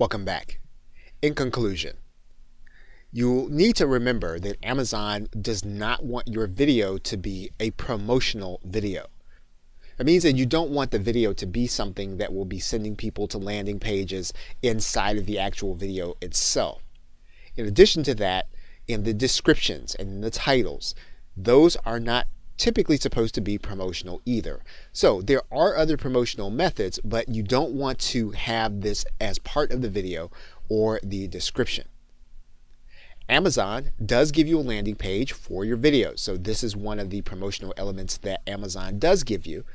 Welcome back. In conclusion, you need to remember that Amazon does not want your video to be a promotional video. It means that you don't want the video to be something that will be sending people to landing pages inside of the actual video itself. In addition to that, in the descriptions and in the titles, those are not typically supposed to be promotional either. So there are other promotional methods, but you don't want to have this as part of the video or the description. Amazon does give you a landing page for your videos. So this is one of the promotional elements that Amazon does give you.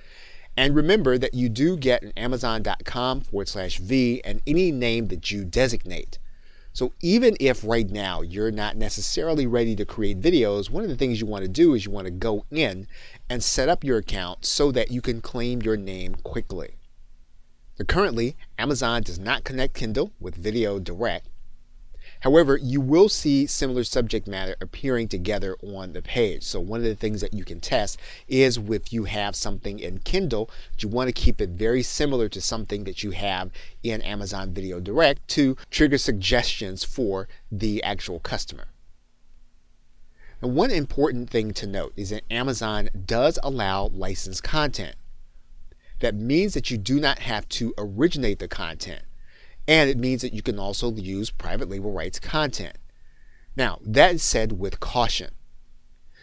And remember that you do get an amazon.com/v and any name that you designate. So even if right now you're not necessarily ready to create videos, one of the things you want to do is you want to go in and set up your account so that you can claim your name quickly. So currently, Amazon does not connect Kindle with Video Direct. However, you will see similar subject matter appearing together on the page. So one of the things that you can test is if you have something in Kindle, you want to keep it very similar to something that you have in Amazon Video Direct to trigger suggestions for the actual customer. And one important thing to note is that Amazon does allow licensed content. That means that you do not have to originate the content. And it means that you can also use private label rights content. Now, that is said with caution.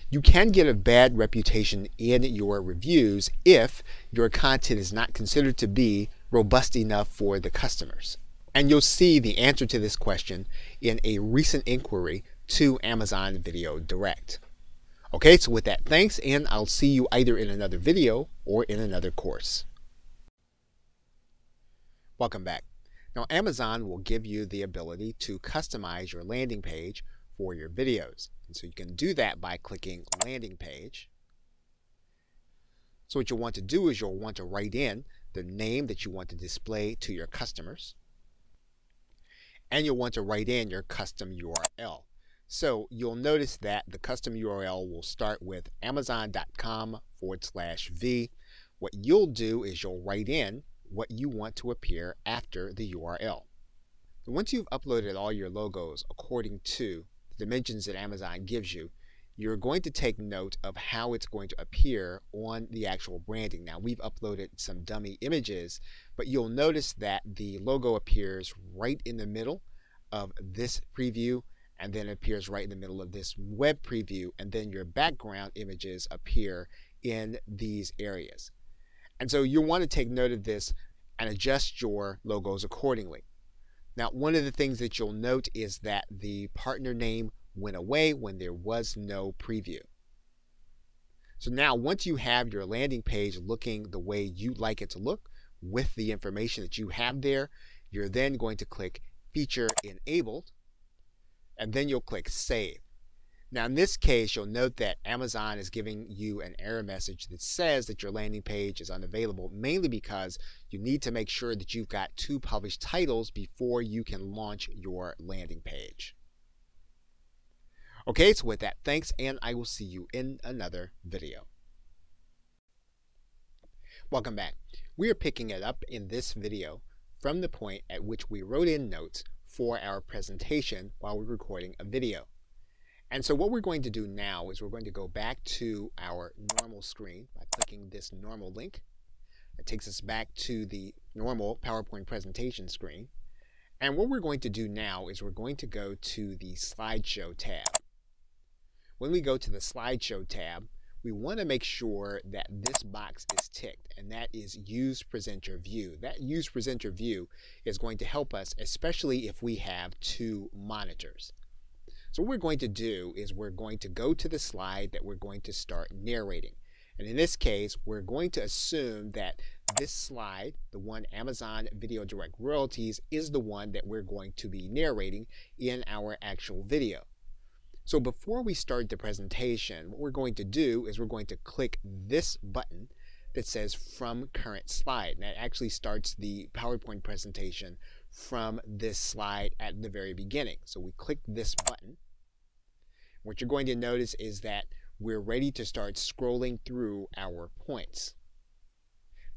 You can get a bad reputation in your reviews if your content is not considered to be robust enough for the customers. And you'll see the answer to this question in a recent inquiry to Amazon Video Direct. Okay, so with that, thanks, and I'll see you either in another video or in another course. Welcome back. Now, Amazon will give you the ability to customize your landing page for your videos. And so you can do that by clicking Landing Page. So what you'll want to do is you'll want to write in the name that you want to display to your customers. And you'll want to write in your custom URL. So you'll notice that the custom URL will start with amazon.com/v. What you'll do is you'll write in what you want to appear after the URL. Once you've uploaded all your logos according to the dimensions that Amazon gives you, you're going to take note of how it's going to appear on the actual branding. Now, we've uploaded some dummy images, but you'll notice that the logo appears right in the middle of this preview, and then it appears right in the middle of this web preview, and then your background images appear in these areas. And so you'll want to take note of this and adjust your logos accordingly. Now, one of the things that you'll note is that the partner name went away when there was no preview. So now, once you have your landing page looking the way you'd like it to look with the information that you have there, you're then going to click Feature Enabled, and then you'll click Save. Now, in this case, you'll note that Amazon is giving you an error message that says that your landing page is unavailable, mainly because you need to make sure that you've got 2 published titles before you can launch your landing page. Okay, so with that, thanks, and I will see you in another video. Welcome back. We are picking it up in this video from the point at which we wrote in notes for our presentation while we're recording a video. And so what we're going to do now is we're going to go back to our normal screen by clicking this normal link. It takes us back to the normal PowerPoint presentation screen. And what we're going to do now is we're going to go to the Slideshow tab. When we go to the Slideshow tab, we want to make sure that this box is ticked, and that is Use Presenter View. That Use Presenter View is going to help us, especially if we have 2 monitors. So what we're going to do is we're going to go to the slide that we're going to start narrating. And in this case, we're going to assume that this slide, the one Amazon Video Direct Royalties, is the one that we're going to be narrating in our actual video. So before we start the presentation, what we're going to do is we're going to click this button that says From Current Slide. And that actually starts the PowerPoint presentation from this slide at the very beginning. So we click this button. What you're going to notice is that we're ready to start scrolling through our points.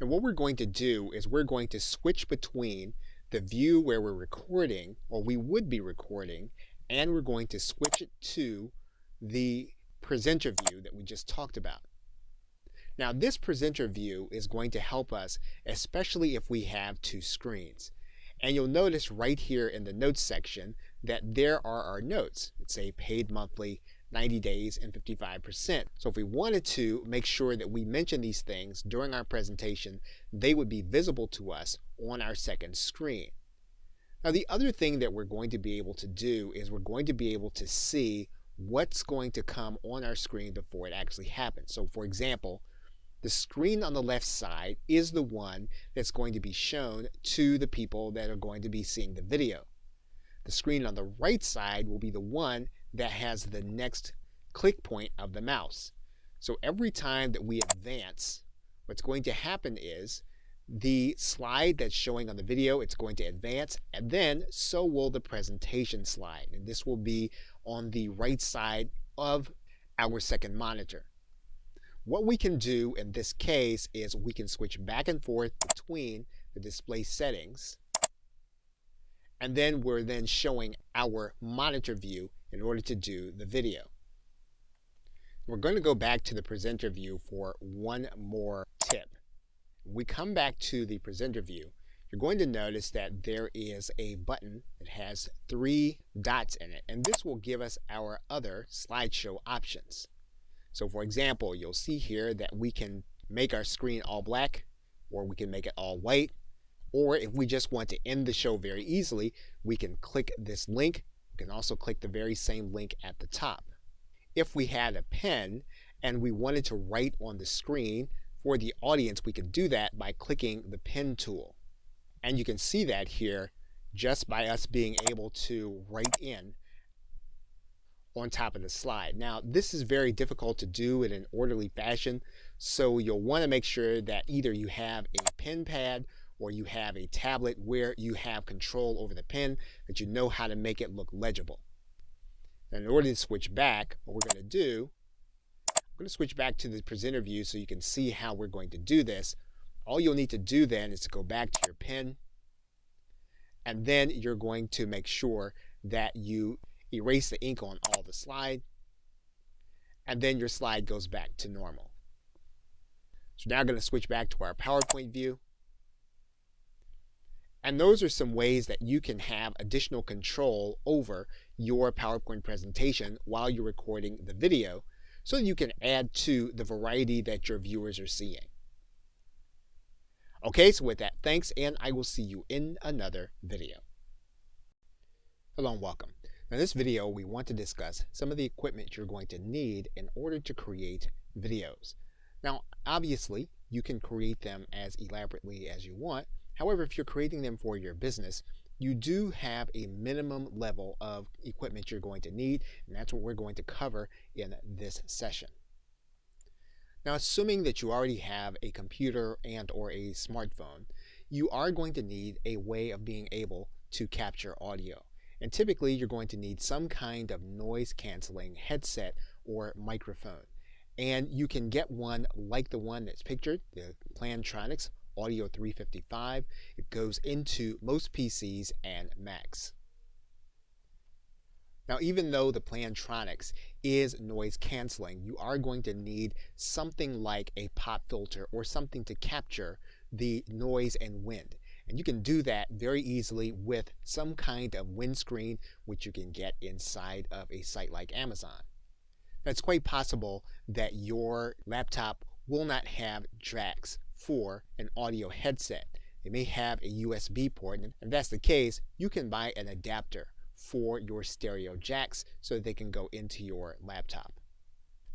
Now what we're going to do is we're going to switch between the view where we're recording, or we would be recording, and we're going to switch it to the presenter view that we just talked about. Now, this presenter view is going to help us, especially if we have two screens. And you'll notice right here in the notes section that there are our notes. It's a paid monthly, 90 days, and 55%. So if we wanted to make sure that we mention these things during our presentation, they would be visible to us on our second screen. Now, the other thing that we're going to be able to do is we're going to be able to see what's going to come on our screen before it actually happens. So for example, the screen on the left side is the one that's going to be shown to the people that are going to be seeing the video. The screen on the right side will be the one that has the next click point of the mouse. So every time that we advance, what's going to happen is the slide that's showing on the video, it's going to advance, and then so will the presentation slide. And this will be on the right side of our second monitor. What we can do in this case is we can switch back and forth between the display settings, and then we're then showing our monitor view in order to do the video. We're going to go back to the presenter view for one more tip. When we come back to the presenter view, you're going to notice that there is a button that has 3 dots in it, and this will give us our other slideshow options. So for example, you'll see here that we can make our screen all black, or we can make it all white, or if we just want to end the show very easily, we can click this link. We can also click the very same link at the top. If we had a pen and we wanted to write on the screen for the audience, we could do that by clicking the pen tool. And you can see that here just by us being able to write in on top of the slide. Now, this is very difficult to do in an orderly fashion, so you'll want to make sure that either you have a pen pad or you have a tablet where you have control over the pen, that you know how to make it look legible. Now, in order to switch back, what we're going to do, I'm going to switch back to the presenter view so you can see how we're going to do this. All you'll need to do then is to go back to your pen, and then you're going to make sure that you erase the ink on all the slide, and then your slide goes back to normal. So now I'm going to switch back to our PowerPoint view. And those are some ways that you can have additional control over your PowerPoint presentation while you're recording the video, so that you can add to the variety that your viewers are seeing. Okay, so with that, thanks, and I will see you in another video. Hello and welcome. Now in this video, we want to discuss some of the equipment you're going to need in order to create videos. Now, obviously, you can create them as elaborately as you want. However, if you're creating them for your business, you do have a minimum level of equipment you're going to need, and that's what we're going to cover in this session. Now, assuming that you already have a computer and or a smartphone, you are going to need a way of being able to capture audio. And typically, you're going to need some kind of noise canceling headset or microphone. And you can get one like the one that's pictured, the Plantronics Audio 355. It goes into most PCs and Macs. Now, even though the Plantronics is noise canceling, you are going to need something like a pop filter or something to capture the noise and wind. And you can do that very easily with some kind of windscreen, which you can get inside of a site like Amazon. Now, it's quite possible that your laptop will not have jacks for an audio headset. It may have a USB port, and if that's the case, you can buy an adapter for your stereo jacks so that they can go into your laptop.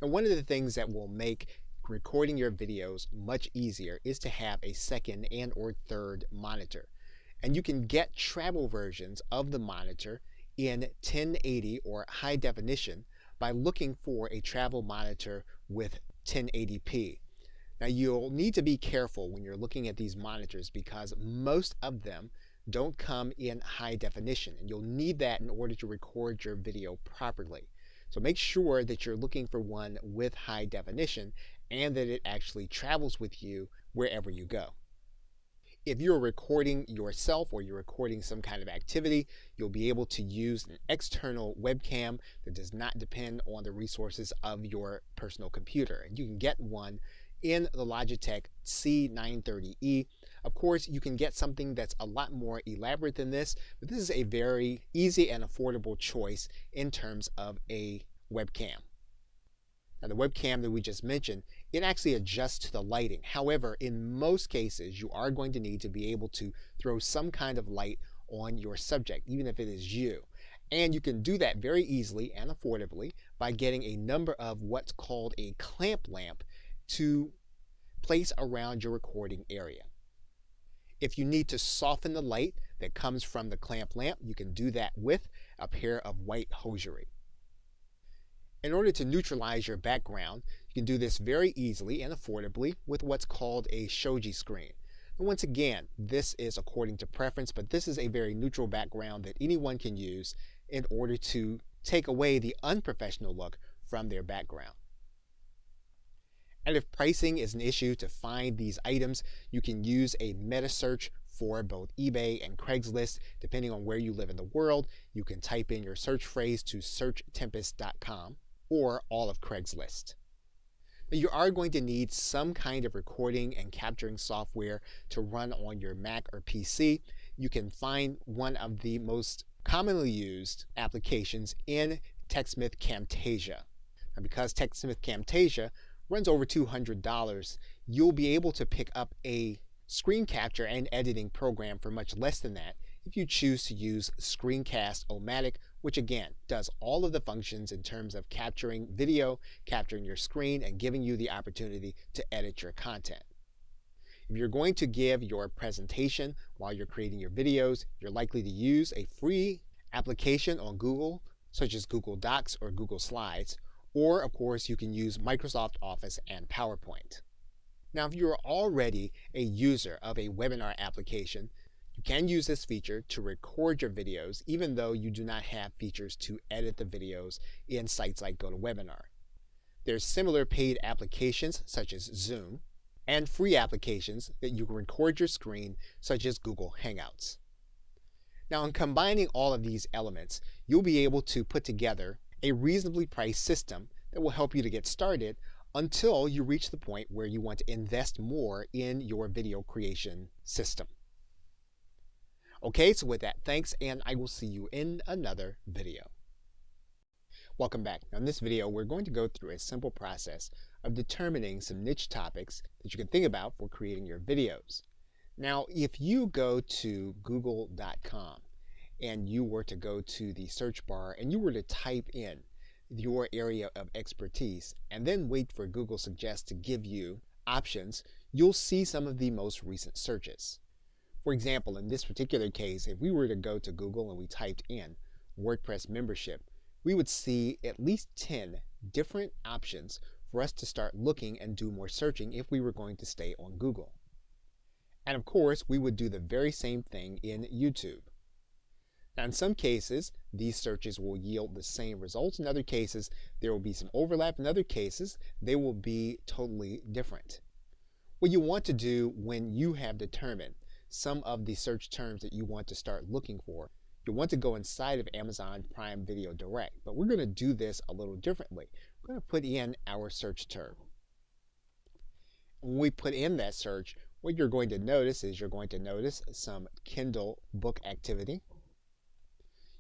Now, one of the things that will make recording your videos much easier is to have a second and or third monitor. And you can get travel versions of the monitor in 1080 or high definition by looking for a travel monitor with 1080p. Now, you'll need to be careful when you're looking at these monitors because most of them don't come in high definition, and you'll need that in order to record your video properly. So make sure that you're looking for one with high definition and that it actually travels with you wherever you go. If you're recording yourself or you're recording some kind of activity, you'll be able to use an external webcam that does not depend on the resources of your personal computer. And you can get one in the Logitech C930E. Of course, you can get something that's a lot more elaborate than this, but this is a very easy and affordable choice in terms of a webcam. Now, the webcam that we just mentioned, it actually adjusts to the lighting. However, in most cases, you are going to need to be able to throw some kind of light on your subject, even if it is you. And you can do that very easily and affordably by getting a number of what's called a clamp lamp to place around your recording area. If you need to soften the light that comes from the clamp lamp, you can do that with a pair of white hosiery. In order to neutralize your background, you can do this very easily and affordably with what's called a shoji screen. And once again, this is according to preference, but this is a very neutral background that anyone can use in order to take away the unprofessional look from their background. And if pricing is an issue to find these items, you can use a meta search for both eBay and Craigslist. Depending on where you live in the world, you can type in your search phrase to searchtempest.com or all of Craigslist. Now, you are going to need some kind of recording and capturing software to run on your Mac or PC. You can find one of the most commonly used applications in TechSmith Camtasia. Now, because TechSmith Camtasia runs over $200, you'll be able to pick up a screen capture and editing program for much less than that if you choose to use Screencast-O-Matic, which again does all of the functions in terms of capturing video, capturing your screen, and giving you the opportunity to edit your content. If you're going to give your presentation while you're creating your videos, you're likely to use a free application on Google, such as Google Docs or Google Slides, or of course you can use Microsoft Office and PowerPoint. Now, if you're already a user of a webinar application, you can use this feature to record your videos even though you do not have features to edit the videos in sites like GoToWebinar. There's similar paid applications such as Zoom and free applications that you can record your screen such as Google Hangouts. Now, in combining all of these elements, you'll be able to put together a reasonably priced system that will help you to get started until you reach the point where you want to invest more in your video creation system. Okay, so with that, thanks, and I will see you in another video. Welcome back. Now, in this video, we're going to go through a simple process of determining some niche topics that you can think about for creating your videos. Now, if you go to google.com and you were to go to the search bar and you were to type in your area of expertise and then wait for Google Suggest to give you options, you'll see some of the most recent searches. For example, in this particular case, if we were to go to Google and we typed in WordPress membership, we would see at least 10 different options for us to start looking and do more searching if we were going to stay on Google. And of course, we would do the very same thing in YouTube. Now, in some cases, these searches will yield the same results. In other cases, there will be some overlap. In other cases, they will be totally different. What you want to do when you have determined some of the search terms that you want to start looking for, you want to go inside of Amazon Prime Video Direct. But we're going to do this a little differently. We're going to put in our search term. When we put in that search, what you're going to notice is you're going to notice some Kindle book activity.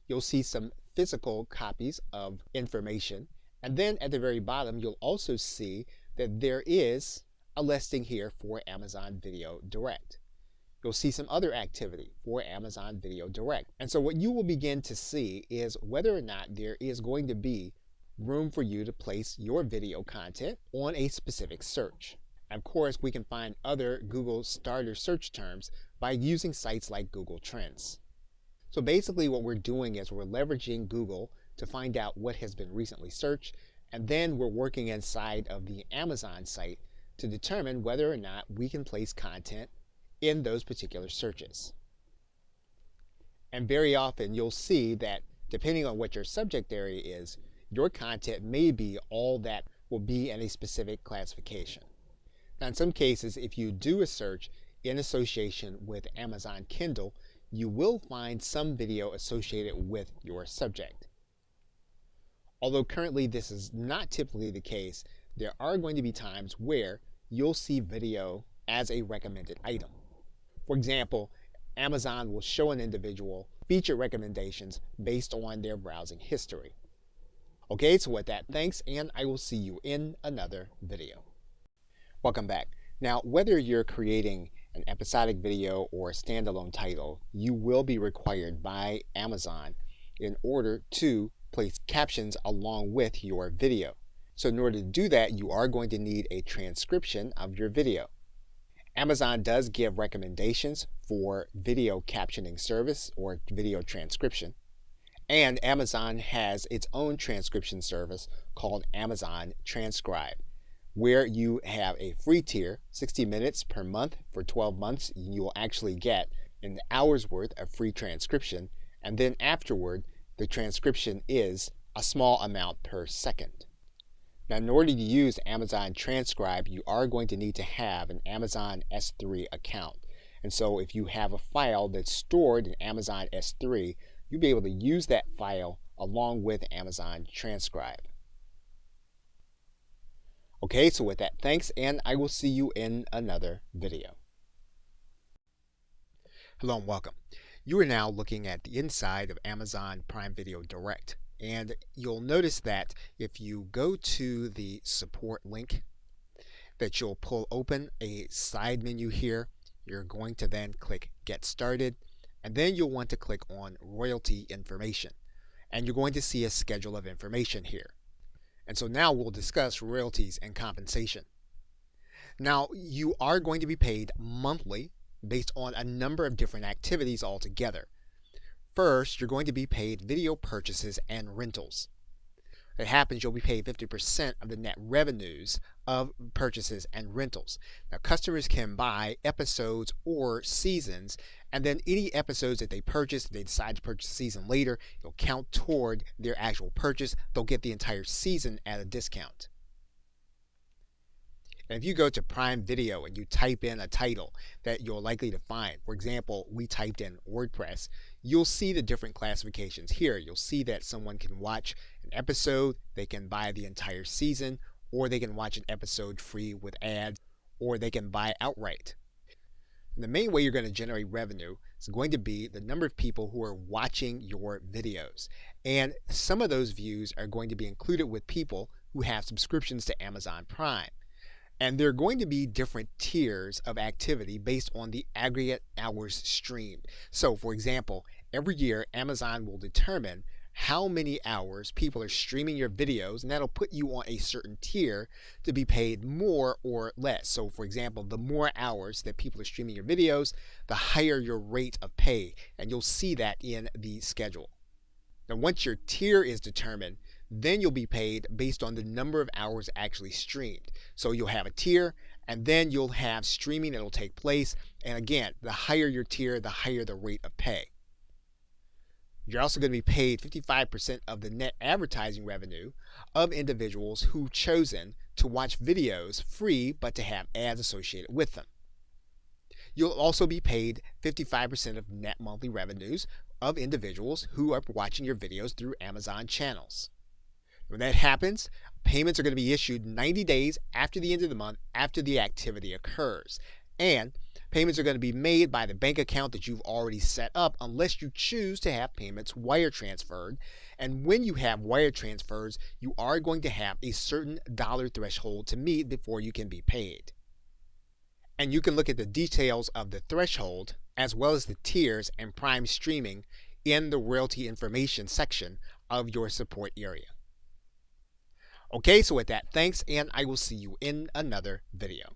You'll see some physical copies of information. And then at the very bottom, you'll also see that there is a listing here for Amazon Video Direct. You'll see some other activity for Amazon Video Direct. And so what you will begin to see is whether or not there is going to be room for you to place your video content on a specific search. And of course, we can find other Google starter search terms by using sites like Google Trends. So basically what we're doing is we're leveraging Google to find out what has been recently searched, and then we're working inside of the Amazon site to determine whether or not we can place content in those particular searches. And very often you'll see that depending on what your subject area is, your content may be all that will be in a specific classification. Now, in some cases, if you do a search in association with Amazon Kindle, you will find some video associated with your subject. Although currently this is not typically the case, there are going to be times where you'll see video as a recommended item. For example, Amazon will show an individual feature recommendations based on their browsing history. Okay, so with that, thanks, and I will see you in another video. Welcome back. Now, whether you're creating an episodic video or a standalone title, you will be required by Amazon in order to place captions along with your video. So in order to do that, you are going to need a transcription of your video. Amazon does give recommendations for video captioning service or video transcription. And Amazon has its own transcription service called Amazon Transcribe, where you have a free tier, 60 minutes per month for 12 months. You will actually get an hour's worth of free transcription. And then afterward, the transcription is a small amount per second. Now, in order to use Amazon Transcribe, you are going to need to have an Amazon S3 account. And so if you have a file that's stored in Amazon S3, you'll be able to use that file along with Amazon Transcribe. Okay, so with that, thanks, and I will see you in another video. Hello and welcome. You are now looking at the inside of Amazon Prime Video Direct. And you'll notice that if you go to the support link, that you'll pull open a side menu here. You're going to then click Get Started, and then you'll want to click on Royalty Information. And you're going to see a schedule of information here. And so now we'll discuss royalties and compensation. Now, you are going to be paid monthly based on a number of different activities altogether. First, you're going to be paid video purchases and rentals. It happens you'll be paid 50% of the net revenues of purchases and rentals. Now, customers can buy episodes or seasons, and then any episodes that they purchase, if they decide to purchase a season later, it'll count toward their actual purchase. They'll get the entire season at a discount. And if you go to Prime Video and you type in a title that you're likely to find, for example, we typed in WordPress, you'll see the different classifications here. You'll see that someone can watch an episode, they can buy the entire season, or they can watch an episode free with ads, or they can buy outright. And the main way you're going to generate revenue is going to be the number of people who are watching your videos. And some of those views are going to be included with people who have subscriptions to Amazon Prime. And there are going to be different tiers of activity based on the aggregate hours streamed. So, for example, every year Amazon will determine how many hours people are streaming your videos, and that'll put you on a certain tier to be paid more or less. So, for example, the more hours that people are streaming your videos, the higher your rate of pay, and you'll see that in the schedule. Now, once your tier is determined, then you'll be paid based on the number of hours actually streamed. So you'll have a tier, and then you'll have streaming that will take place. And again, the higher your tier, the higher the rate of pay. You're also going to be paid 55% of the net advertising revenue of individuals who've chosen to watch videos free but to have ads associated with them. You'll also be paid 55% of net monthly revenues of individuals who are watching your videos through Amazon channels. When that happens, payments are going to be issued 90 days after the end of the month after the activity occurs. And payments are going to be made by the bank account that you've already set up unless you choose to have payments wire transferred. And when you have wire transfers, you are going to have a certain dollar threshold to meet before you can be paid. And you can look at the details of the threshold as well as the tiers and Prime streaming in the royalty information section of your support area. Okay, so with that, thanks, and I will see you in another video.